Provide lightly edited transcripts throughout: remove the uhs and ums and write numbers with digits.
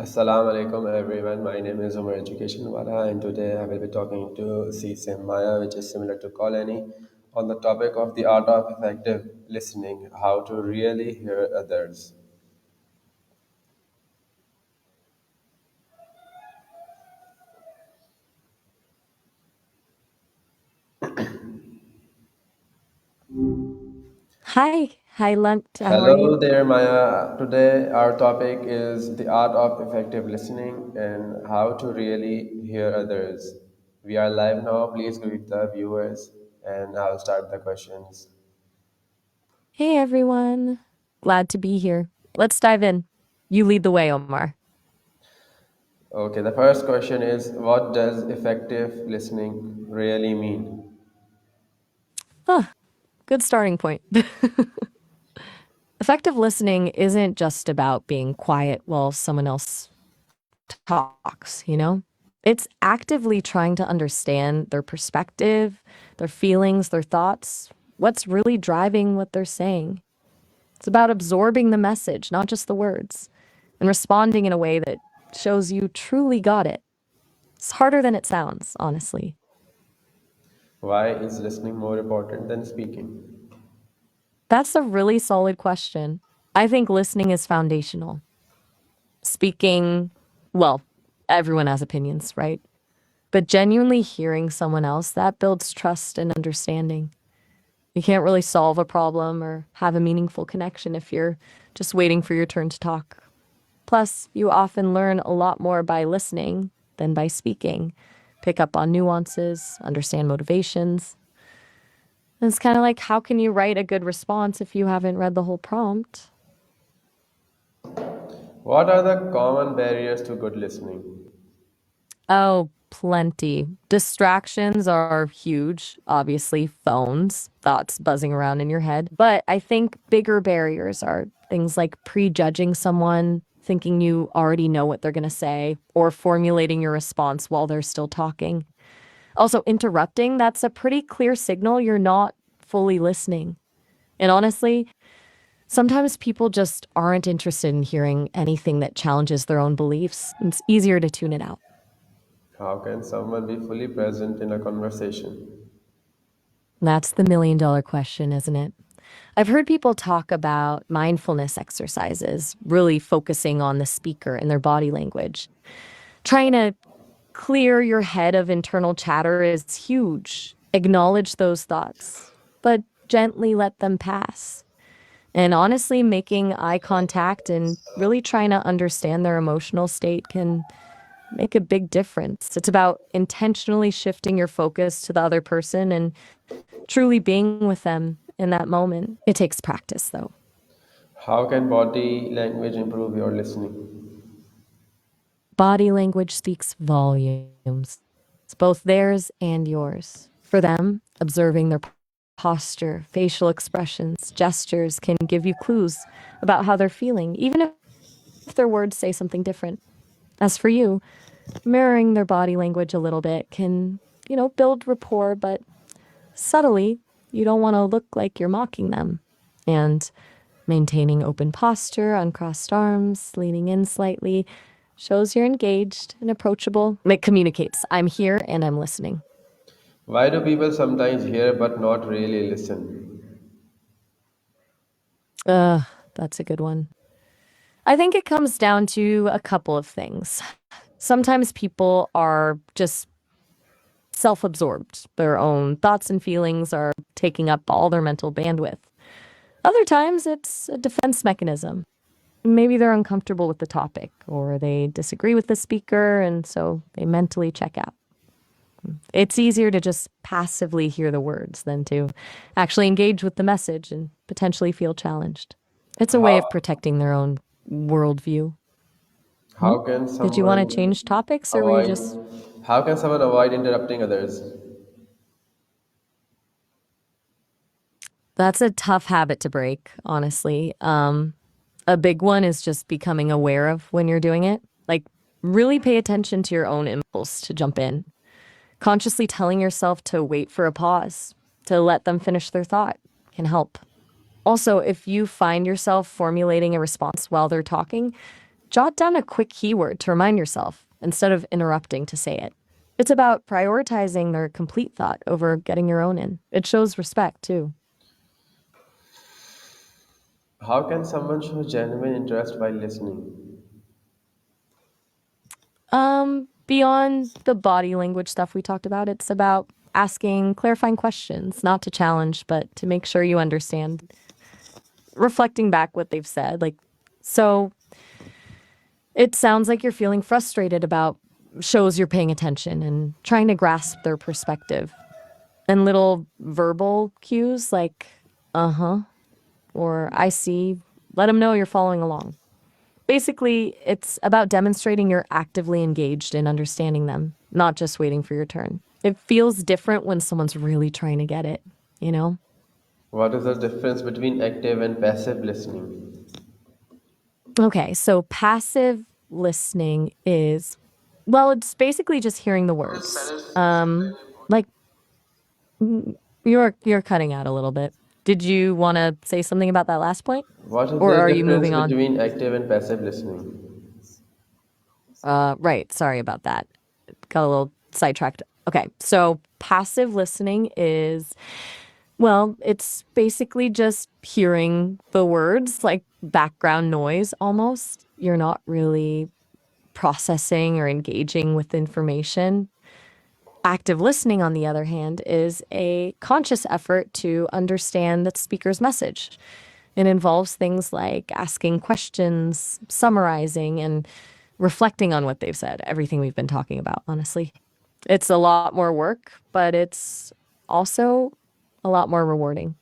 Assalamu alaikum everyone. My name is Umar Education Wala, and today I will be talking to CSM Maya, which is similar to Colony, on the topic of the art of effective listening, how to really hear others. Hi, Lunt. How are Hello you? there, Maya. Today our topic is the art of effective listening and how to really hear others. We are live now. Please greet the viewers, and I'll start the questions. Hey, everyone. Glad to be here. Let's dive in. You lead the way, Omar. Okay, the first question is, what does effective listening really mean? Ah, good starting point. Effective listening isn't just about being quiet while someone else talks? It's actively trying to understand their perspective, their feelings, their thoughts, what's really driving what they're saying. It's about absorbing the message, not just the words, and responding in a way that shows you truly got it. It's harder than it sounds, honestly. Why is listening more important than speaking? That's a really solid question. I think listening is foundational. Speaking, well, everyone has opinions, right? But genuinely hearing someone else, that builds trust and understanding. You can't really solve a problem or have a meaningful connection if you're just waiting for your turn to talk. Plus, you often learn a lot more by listening than by speaking. Pick up on nuances, understand motivations. And it's kind of like, how can you write a good response if you haven't read the whole prompt? What are the common barriers to good listening? Oh, plenty. Distractions are huge, obviously, phones, thoughts buzzing around in your head. But I think bigger barriers are things like prejudging someone, thinking you already know what they're going to say, or formulating your response while they're still talking. Also, interrupting, that's a pretty clear signal you're not fully listening. And honestly, sometimes people just aren't interested in hearing anything that challenges their own beliefs. It's easier to tune it out. How can someone be fully present in a conversation? That's the $1 million question, isn't it? I've heard people talk about mindfulness exercises, really focusing on the speaker and their body language. Trying to clear your head of internal chatter is huge. Acknowledge those thoughts, but gently let them pass. And honestly, making eye contact and really trying to understand their emotional state can make a big difference. It's about intentionally shifting your focus to the other person and truly being with them in that moment. It takes practice, though. How can body language improve your listening? Body language speaks volumes. It's both theirs and yours. For them, observing their posture, facial expressions, gestures can give you clues about how they're feeling, even if their words say something different. As for you, mirroring their body language a little bit can build rapport, but subtly, you don't want to look like you're mocking them. And maintaining open posture, uncrossed arms, leaning in slightly, shows you're engaged and approachable. It communicates, I'm here and I'm listening. Why do people sometimes hear but not really listen? Uh, that's a good one. I think it comes down to a couple of things. Sometimes people are just self absorbed, their own thoughts and feelings are taking up all their mental bandwidth. Other times it's a defense mechanism. Maybe they're uncomfortable with the topic or they disagree with the speaker, and so they mentally check out. It's easier to just passively hear the words than to actually engage with the message and potentially feel challenged. It's a way How, of protecting their own worldview. Hmm? how can Did you want to someone change topics or were you avoid just. how can someone avoid interrupting others? That's a tough habit to break, honestly. A big one is just becoming aware of when you're doing it. Like, really pay attention to your own impulse to jump in. Consciously telling yourself to wait for a pause, to let them finish their thought, can help. Also, if you find yourself formulating a response while they're talking, jot down a quick keyword to remind yourself instead of interrupting to say it. It's about prioritizing their complete thought over getting your own in. It shows respect, too. How can someone show genuine interest while listening? Beyond the body language stuff we talked about, it's about asking clarifying questions, not to challenge, but to make sure you understand, reflecting back what they've said. Like, so it sounds like you're feeling frustrated about shows you're paying attention and trying to grasp their perspective. And little verbal cues like, uh huh, or I see, let them know you're following along. Basically, it's about demonstrating you're actively engaged in understanding them, not just waiting for your turn. It feels different when someone's really trying to get it, you know? What is the difference between active and passive listening? Okay, so passive listening is, well, it's basically just hearing the words. Like you're cutting out a little bit. Did you want to say something about that last point? What is Or the are you difference moving on? between active and passive listening? Right. Sorry about that. Got a little sidetracked. Okay. So passive listening is, well, it's basically just hearing the words, like background noise almost. You're not really processing or engaging with information. Active listening, on the other hand, is a conscious effort to understand the speaker's message. It involves things like asking questions, summarizing, and reflecting on what they've said, everything we've been talking about, honestly. It's a lot more work, but it's also a lot more rewarding.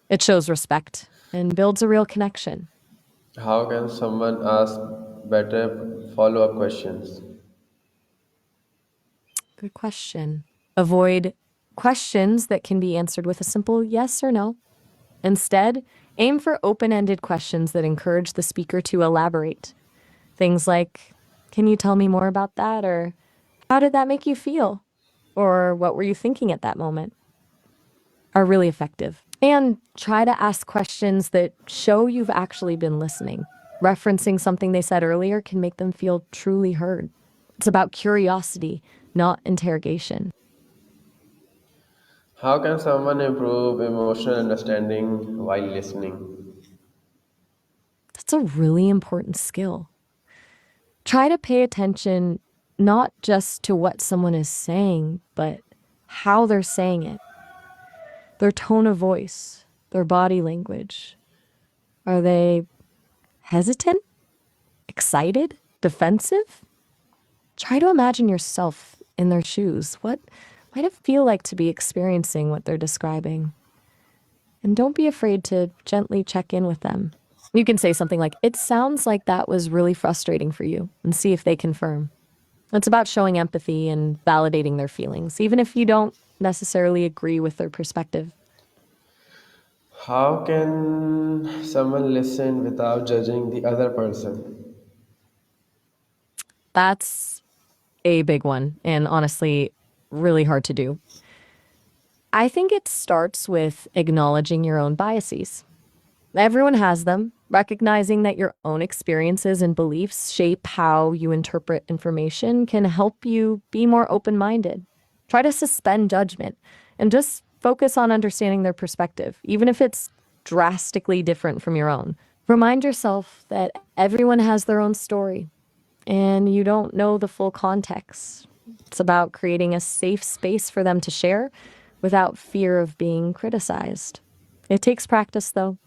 It shows respect and builds a real connection. How can someone ask better follow up questions? Good question. Avoid questions that can be answered with a simple yes or no. Instead, aim for open ended questions that encourage the speaker to elaborate. Things like, can you tell me more about that? Or how did that make you feel? Or what were you thinking at that moment? Are really effective. And try to ask questions that show you've actually been listening. Referencing something they said earlier can make them feel truly heard. It's about curiosity, not interrogation. How can someone improve emotional understanding while listening? That's a really important skill. Try to pay attention not just to what someone is saying, but how they're saying it, their tone of voice, their body language. Are they hesitant, excited, defensive? Try to imagine yourself in their shoes. What might it feel like to be experiencing what they're describing? And don't be afraid to gently check in with them. You can say something like, it sounds like that was really frustrating for you, and see if they confirm. It's about showing empathy and validating their feelings, even if you don't necessarily agree with their perspective. How can someone listen without judging the other person? That's a big one, and honestly, really hard to do. I think it starts with acknowledging your own biases. Everyone has them. Recognizing that your own experiences and beliefs shape how you interpret information can help you be more open minded. Try to suspend judgment and just focus on understanding their perspective, even if it's drastically different from your own. Remind yourself that everyone has their own story and you don't know the full context. It's about creating a safe space for them to share without fear of being criticized. It takes practice, though.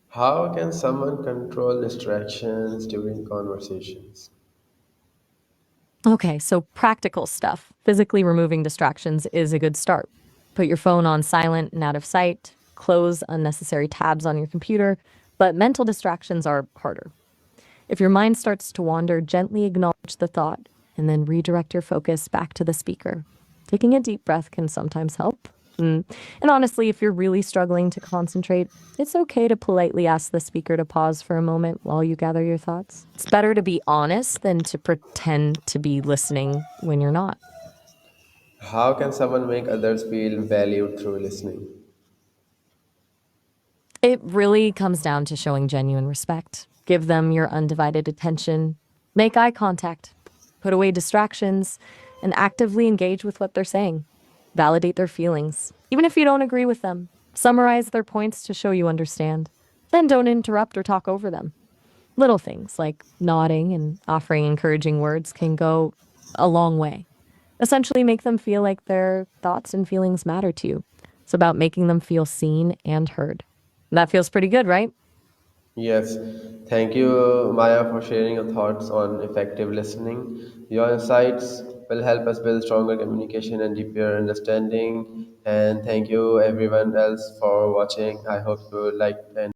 How can someone control distractions during conversations? Okay, so practical stuff. Physically removing distractions is a good start. Put your phone on silent and out of sight, close unnecessary tabs on your computer, but mental distractions are harder. If your mind starts to wander, gently acknowledge the thought and then redirect your focus back to the speaker. Taking a deep breath can sometimes help. And honestly, if you're really struggling to concentrate, it's okay to politely ask the speaker to pause for a moment while you gather your thoughts. It's better to be honest than to pretend to be listening when you're not. How can someone make others feel valued through listening? It really comes down to showing genuine respect. Give them your undivided attention, make eye contact, put away distractions, and actively engage with what they're saying. Validate their feelings, even if you don't agree with them. Summarize their points to show you understand. Then don't interrupt or talk over them. Little things like nodding and offering encouraging words can go a long way. Essentially, make them feel like their thoughts and feelings matter to you. It's about making them feel seen and heard. That feels pretty good, right? Yes, thank you, Maya, for sharing your thoughts on effective listening. Your insights will help us build stronger communication and deeper understanding. And thank you, everyone else, for watching. I hope you liked and